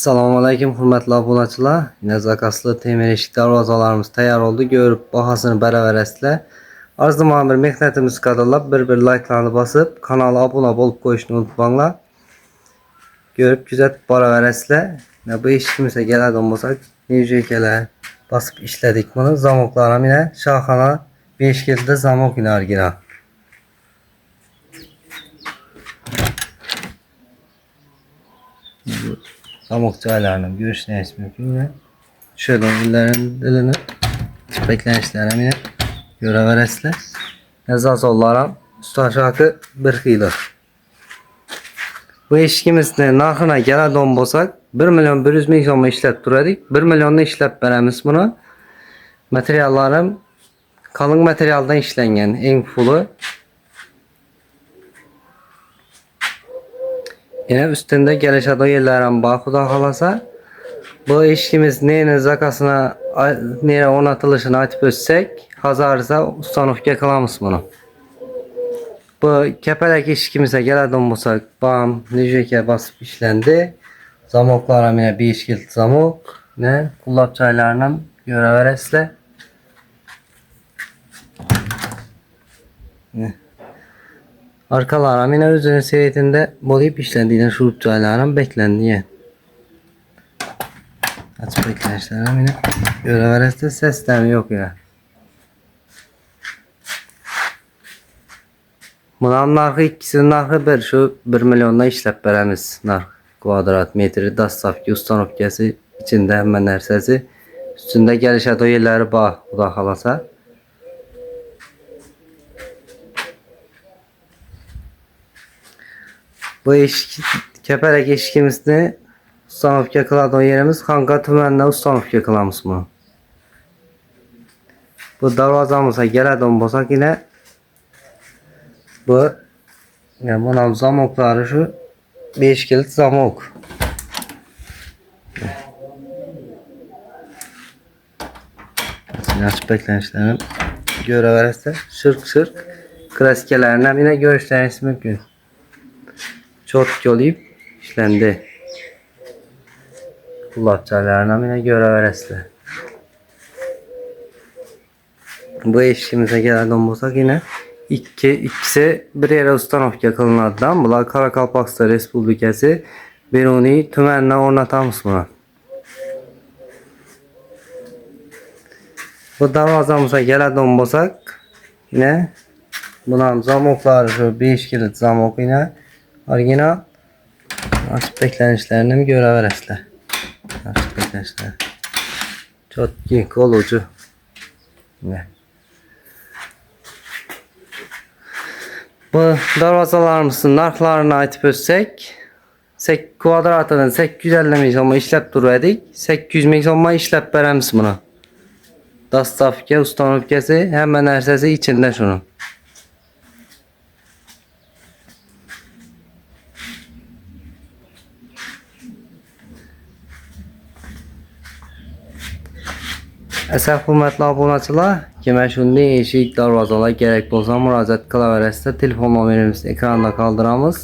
Assalamu alaykum hurmatli obunachilar. Yine zakaslı temir eşik darvazalarımız tayyor oldu. Görüp bahasını beraber Arzıman bir mehnatimiz kadarlap bir like'larını basıp kanala abone olup koyuşunu unutmanglar. Görüp güzel beraber bu işimize geladi olmasak neycekeler basıp işledik bunu. Zamoklarım yine şahana 5 kilde zamok iner yine. Zamokçu ayarlarını görüşleriniz mümkün ve şöyle illerin dilini beklenişlerine yine göre veresle yazaz olarak üstü aşağı bir kıyılır. Bu işkimizde narxına gələn olmasak 1 milyon 100 min so'm işlep duradik. 1 milyonda işlep beremiz bunu. Materiallarım kalın materialdan işlengen en fulu. Yine üstünde gelişadı yerlerin bakıda kalasa bu işimiz neyin zakasına nere onatılışını açıp ötsek hazarsa ustanofga kılamız bunu. Bu kepelek işkimize geladi olmasak bam neceke basıp işlendi. Zamoklara yine bir işkilt zamok ne kullap çaylarına göre veresle. Arkalarım yine özünün seyretinde bolayıp işlendiğinden şurup çaylarım beklendiği. Açıp beklenişlerim yine göre veresle sesler yok ya. Bunun narxı ikisinin narxı bir şu 1 milyonda işlep beremiz narx kvadrat metri dastavki ustanovkası içinde hemen nersesi üstünde gelişat o yerleri bağ udahalasa. Bu iş keperek eşkimizde ustanovka kıladı o yerimiz Xanqa tümənində ustanovka kılamız bunu. Bu darvazamıza gələn olmasaq yine bu yani bunun zamokları şu 5 kilit zamok. Açıp beklenişlerini göre verirse şırk klasiklerine yine görüşleriniz mümkün. Çok yollayıp işlendi. Kulakçalarına yine göre verirse. Bu işimize gelen olmasak yine ikisi bir yere ustanovka kılınardan. Bunlar Karakalpakstan Respublikası Biruni tümənlə ornatamız buna. Bu darvazamıza gələn olmasak yine bunun zamokları şu 5 kilit zamok yine orijinal açıp beklenişlerini göre veresler. Açıp beklenişler. Çok iyi kolucu. Ne? Bu darvazalarımızın narxlarını aytıp ötsek kvadratının 850 min so'ma işlep duraydık. 800 min so'ma işlep beremiz bunu. Dastavka, ustanovkası hemen nersesi içinde şunun. Əsəb hürmətli abunəçilər, demək şunda eşik darvazalar gerek bolsa müraciət qıla verəsiniz. Telefon numaramiz ekranda qaldıramız.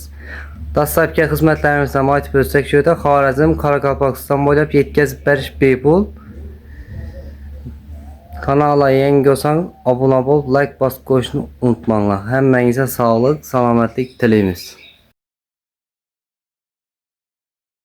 Dastavka xidmətlərimizə aytib ötsək şöyle Xarəzm, Karakalpakstan boylab yetkazib beriş bepul. Kanala yeni olsan abone ol, like basıp qoyuşunu unutmanglar. Həmmənizə sağlıq, salamatlik diləyimiz.